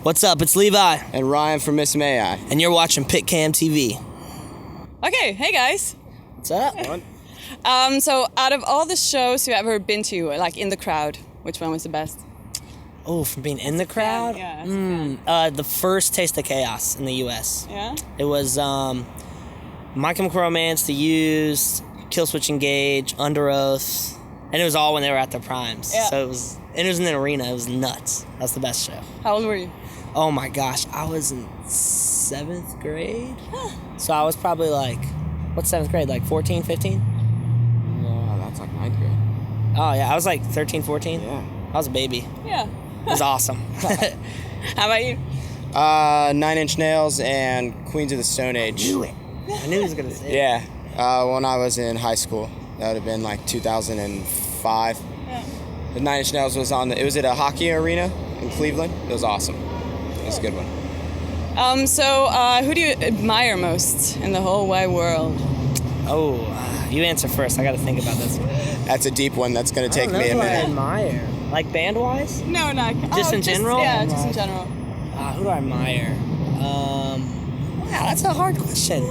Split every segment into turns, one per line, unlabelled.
What's up? It's Levi.
And Ryan from Miss May I.
And you're watching PITCAM TV.
Okay, hey guys.
What's up?
So out of all the shows you've ever been to, like in the crowd, which one was the best?
Oh, from being in the crowd?
Yeah.
The first Taste of Chaos in the U.S.
Yeah?
It was My Chemical Romance, The Used, Killswitch Engage, Under Oath, and it was all when they were at their primes.
Yeah.
So it was in an arena. It was nuts. That's the best show.
How old were you?
Oh my gosh, I was in 7th grade. So I was probably like, what's 7th grade? Like 14, 15?
Yeah, that's like 9th grade.
Oh yeah, I was like 13, 14.
Yeah.
I was a baby.
Yeah.
It was awesome.
How about you?
9 Inch Nails and Queens of the Stone Age.
I knew it. I knew he was gonna say it.
Yeah. When I was in high school. That would have been like 2005.
Yeah.
The 9 Inch Nails was it was at a hockey arena in Cleveland. It was awesome. It was a good one.
So who do you admire most in the whole wide world?
Oh, you answer first. I got to think about this.
That's a deep one. That's going to take
I don't know
me a
who I
minute.
admire. Like band-wise?
No, not
Just in general?
Yeah, just in general.
Who do I admire? Wow, that's a hard question.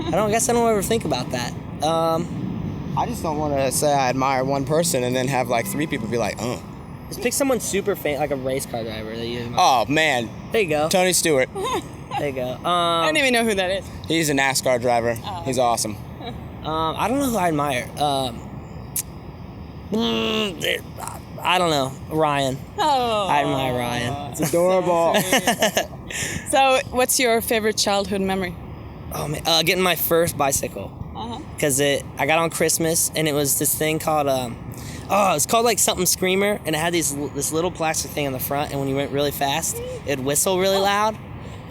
I don't ever think about that.
I just don't want to say I admire one person and then have like 3 people be like, oh.
Just pick someone super famous, like a race car driver that you admire.
Oh, man.
There you go.
Tony Stewart.
There you go.
I don't even know who that is.
He's a NASCAR driver.
Oh.
He's awesome.
I don't know who I admire. I don't know. Ryan.
Oh.
I admire Ryan.
It's adorable.
So, what's your favorite childhood memory?
Oh man, getting my first bicycle. Because I got on Christmas and it was this thing called it's called like something Screamer, and it had this little plastic thing on the front, and when you went really fast, it'd whistle really loud,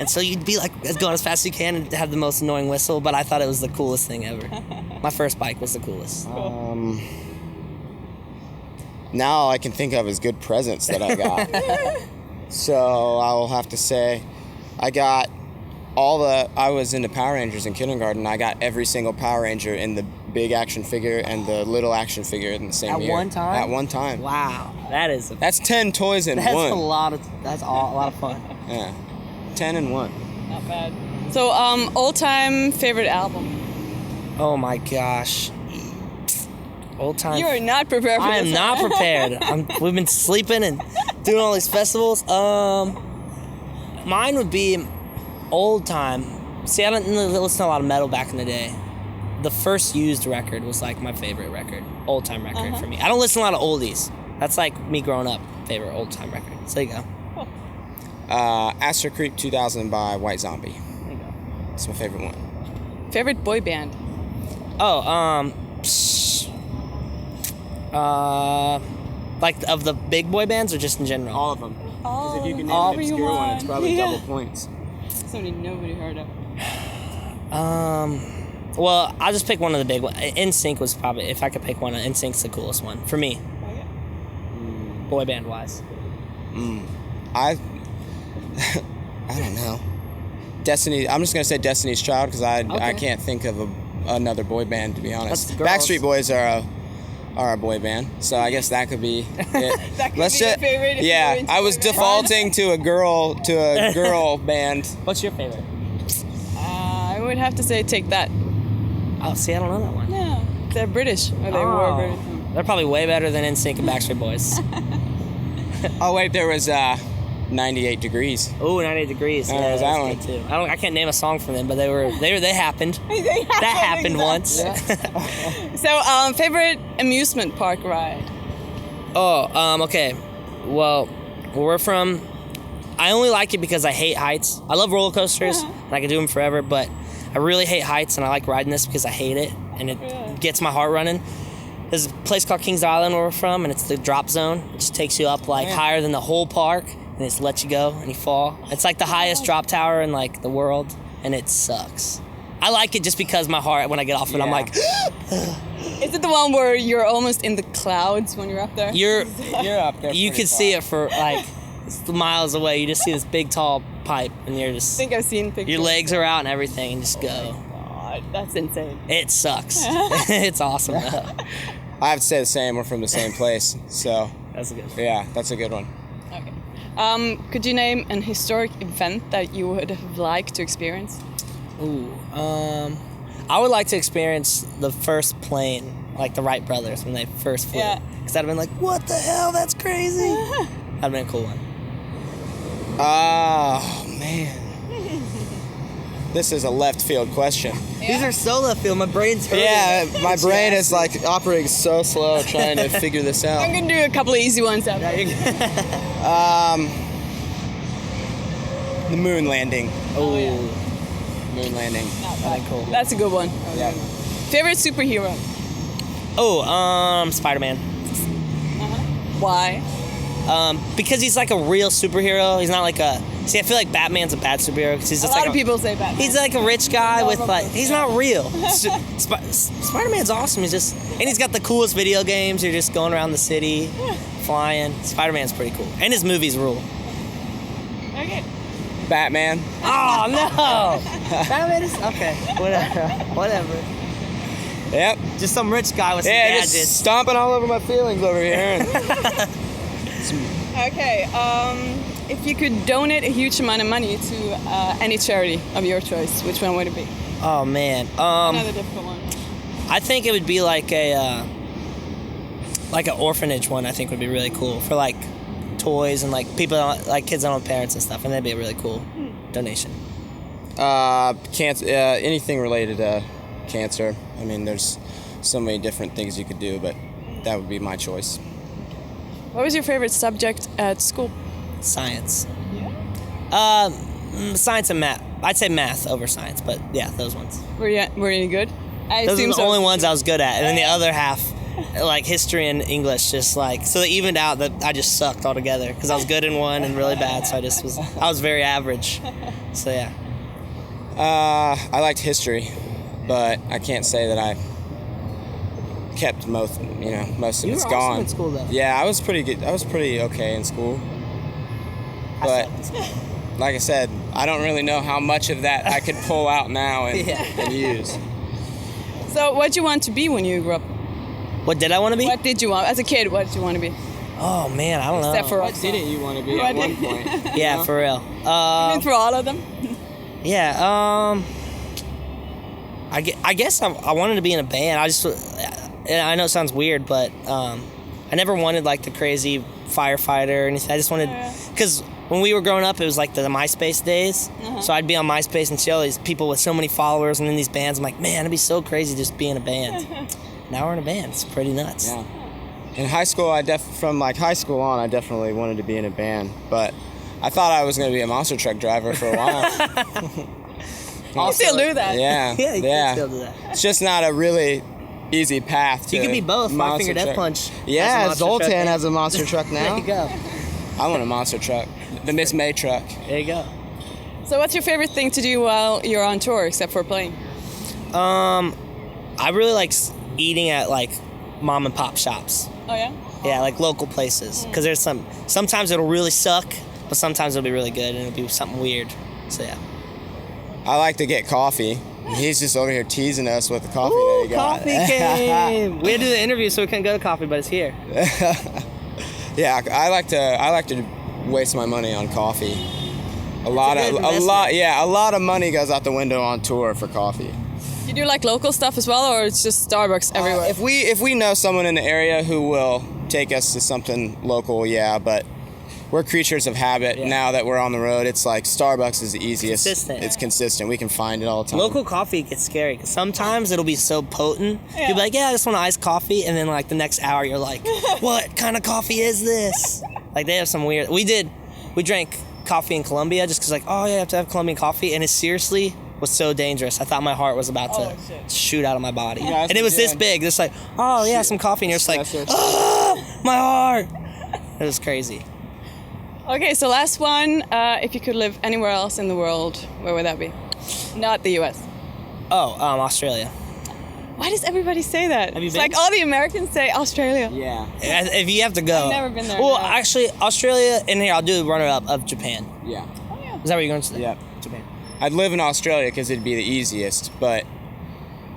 and so you'd be like going as fast as you can and have the most annoying whistle. But I thought it was the coolest thing ever. My first bike was the coolest.
Now all I can think of is good presents that I got. So I will have to say, I was into Power Rangers in kindergarten. I got every single Power Ranger in the big action figure and the little action figure in the same year.
At one time?
At one time.
Wow,
That's 10 toys in
that's
one.
a lot of fun.
Yeah. 10 in one.
Not bad. So, all-time favorite album?
Oh my gosh. Old time.
You are not prepared for
I
this.
am not prepared. We've been sleeping and doing all these festivals. Mine would be old time. See, I didn't listen to a lot of metal back in the day. The first Used record was like my favorite record, old time record for me. I don't listen to a lot of oldies. That's like me growing up, favorite old time record. So there you go.
Cool.
Astro Creep 2000 by White Zombie.
There you go.
It's my favorite one.
Favorite boy band?
Like of the big boy bands or just in general?
All of them.
Oh,
If you can name an obscure one, it's probably double points.
Somebody nobody heard of.
Well, I'll just pick one of the big ones. NSYNC was probably, if I could pick one, NSYNC's the coolest one for me.
Okay.
Boy band wise.
I don't know. Destiny. I'm just gonna say Destiny's Child because I can't think of another boy band, to be honest.
That's the girls.
Backstreet Boys are a boy band, so I guess that could be it.
That could be your favorite if
Yeah,
you're into
I was
boy band.
defaulting to a girl band.
What's your favorite?
I would have to say Take That.
Oh, see, I don't know that one.
No, they're British. Or they were British.
They're probably way better than NSYNC and Backstreet Boys.
Oh wait, there was 98 Degrees.
Oh, 98 Degrees.
Yeah, that
that's
one.
good too. I can't name a song from them, but they happened.
That
happened once.
So, favorite amusement park ride?
Okay. Well, where we're from, I only like it because I hate heights. I love roller coasters, and I can do them forever, but I really hate heights, and I like riding this because I hate it, and it gets my heart running. There's a place called Kings Island where we're from, and it's the drop zone. It just takes you up higher than the whole park, and it just lets you go, and you fall. It's like the highest drop tower in like the world, and it sucks. I like it just because my heart, when I get off it, I'm like...
Is it the one where you're almost in the clouds when you're up there?
You're up there.
You can see it for like miles away. You just see this big tall pipe, and you're just...
I think I've seen pictures.
Your legs are out and everything, and just go.
God, that's insane.
It sucks. It's awesome though.
I have to say the same. We're from the same place, so
That's a good one.
yeah, that's a good one.
Okay. Could you name an historic event that you would have liked to experience?
Ooh, I would like to experience the first plane, like the Wright brothers when they first flew.
Yeah.
Because I'd have been like, what the hell? That's crazy. That'd have been a cool one.
Oh, man. This is a left field question.
These are so left field. My brain's hurting.
Yeah, my brain is like operating so slow trying to figure this out.
I'm gonna do a couple of easy ones after.
The moon landing.
Oh,
yeah.
Moon landing.
that'd be cool.
That's a good one.
Yeah.
Favorite superhero?
Spider-Man.
Why?
Because he's like a real superhero. He's not like a. See, I feel like Batman's a bad superhero because he's
A
just
lot
like
of people say Batman.
He's like a rich guy with
Normal
like. He's not real. Spider-Man's awesome. He's just and he's got the coolest video games. You're just going around the city, flying. Spider-Man's pretty cool, and his movies rule.
Okay.
Batman.
Oh no! Batman is okay. Whatever.
Yep.
Just some rich guy with some
Yeah,
gadgets.
just stomping all over my feelings over here.
Okay. If you could donate a huge amount of money to any charity of your choice, which one would it be?
Oh man.
Another difficult one.
I think it would be like an orphanage one. I think would be really cool for like toys and like people like kids that don't have parents and stuff, and that'd be a really cool donation.
Cancer. Anything related to cancer. I mean, there's so many different things you could do, but that would be my choice.
What was your favorite subject at school?
Science. Science and math. I'd say math over science, but yeah, those ones.
Were you any good? I
Those are
assume
the
so.
only ones I was good at, and then the other half, like history and English, just like so they evened out that I just sucked altogether because I was good in one and really bad, so I was very average. So yeah.
I liked history, but I can't say that I kept most of
You
it's
were
gone.
awesome in school, though.
Yeah, I was pretty good. I was pretty okay in school. But like I said, I don't really know how much of that I could pull out now and use.
So, what did you want to be when you grew up?
What did I want to be?
What did you want as a kid? What did you want to be?
Oh man, I don't know.
Except for
What didn't you want to be
What
at one
did-
point?
Yeah, for real.
Been through all of them.
Yeah. I guess I wanted to be in a band. And I know it sounds weird, but I never wanted like the crazy firefighter or anything. I just wanted, because when we were growing up, it was like the MySpace days. So I'd be on MySpace and see all these people with so many followers and in these bands. I'm like, man, it'd be so crazy just being a band. Now we're in a band. It's pretty nuts.
Yeah. In high school, from like high school on, I definitely wanted to be in a band, but I thought I was going to be a monster truck driver for a while.
You still do that.
Yeah.
Yeah, you can still do that.
It's just not a really easy path to
You could be both. My
monster
Finger Death
truck.
Punch.
Yeah,
has a monster
Zoltan
truck.
has a monster truck now.
There you go.
I want a monster truck. The Miss May truck.
There you go.
So, what's your favorite thing to do while you're on tour, except for playing?
I really like eating at like mom and pop shops.
Oh yeah.
Yeah, like local places. Because there's sometimes it'll really suck, but sometimes it'll be really good and it'll be something weird. So yeah.
I like to get coffee. He's just over here teasing us with the coffee that he got.
Coffee came. We had to do the interview, so we couldn't go to coffee, but it's here.
Yeah, I like to waste my money on coffee. A lot of money goes out the window on tour for coffee.
You do like local stuff as well, or it's just Starbucks everywhere?
If we know someone in the area who will take us to something local, yeah, but we're creatures of habit now that we're on the road. It's like Starbucks is the easiest.
Consistent.
It's consistent. We can find it all the time.
Local coffee gets scary because sometimes it'll be so potent. You'll be like, yeah, I just want an iced coffee. And then like the next hour, you're like, what kind of coffee is this? Like they have some weird. We drank coffee in Colombia just because like, oh yeah, you have to have Colombian coffee. And it seriously was so dangerous. I thought my heart was about to shoot out of my body.
Yeah,
and it was this big. Just like, oh yeah, some coffee. And you're just like, oh, my heart. It was crazy.
Okay, so last one. If you could live anywhere else in the world, where would that be? Not the U.S.
Oh, Australia.
Why does everybody say that?
Have you
It's
been?
like all the Americans say Australia.
Yeah.
If you have to go.
I've never been there,
Well,
no.
actually, Australia, and here, I'll do the runner-up of Japan.
Yeah.
Is that where you're going to say?
Yeah.
Japan.
I'd live in Australia because it'd be the easiest, but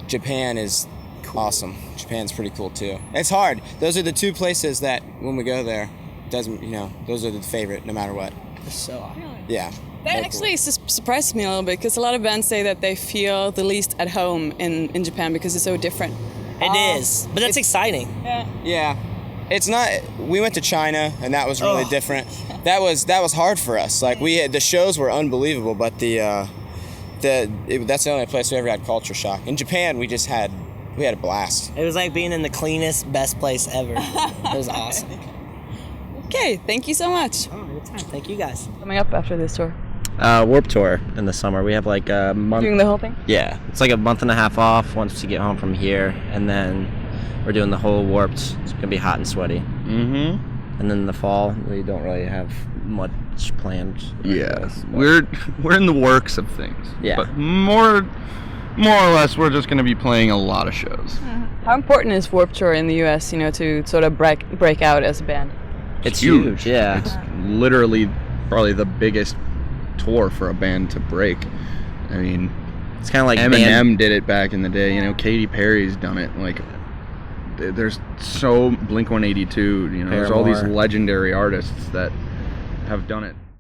Japan is awesome. Japan's pretty cool too. It's hard. Those are the two places that when we go there, doesn't, those are the favorite no matter what.
So awesome.
Yeah.
That actually surprised me a little bit because a lot of bands say that they feel the least at home in Japan because it's so different.
It is, but that's exciting.
Yeah. It's not. We went to China, and that was really different. That was hard for us. Like the shows were unbelievable, but that's the only place we ever had culture shock. In Japan, we had a blast.
It was like being in the cleanest, best place ever. It was awesome.
Okay, thank you so much.
Oh, good time. Thank you guys.
Coming up after this tour.
Warp Tour in the summer. We have like a month.
Doing the whole thing?
Yeah, it's like a month and a half off once we get home from here, and then we're doing the whole Warped. It's gonna be hot and sweaty. Mm-hmm. And then in the fall, we don't really have much planned.
Yes, we're in the works of things.
Yeah.
But more or less, we're just gonna be playing a lot of shows.
How important is Warp Tour in the U.S. To sort of break out as a band?
It's huge. Yeah.
It's literally probably the biggest tour for a band to break. I mean,
it's kind of like
Eminem did it back in the day. Katy Perry's done it. Like, there's so Blink-182. There's all these legendary artists that have done it.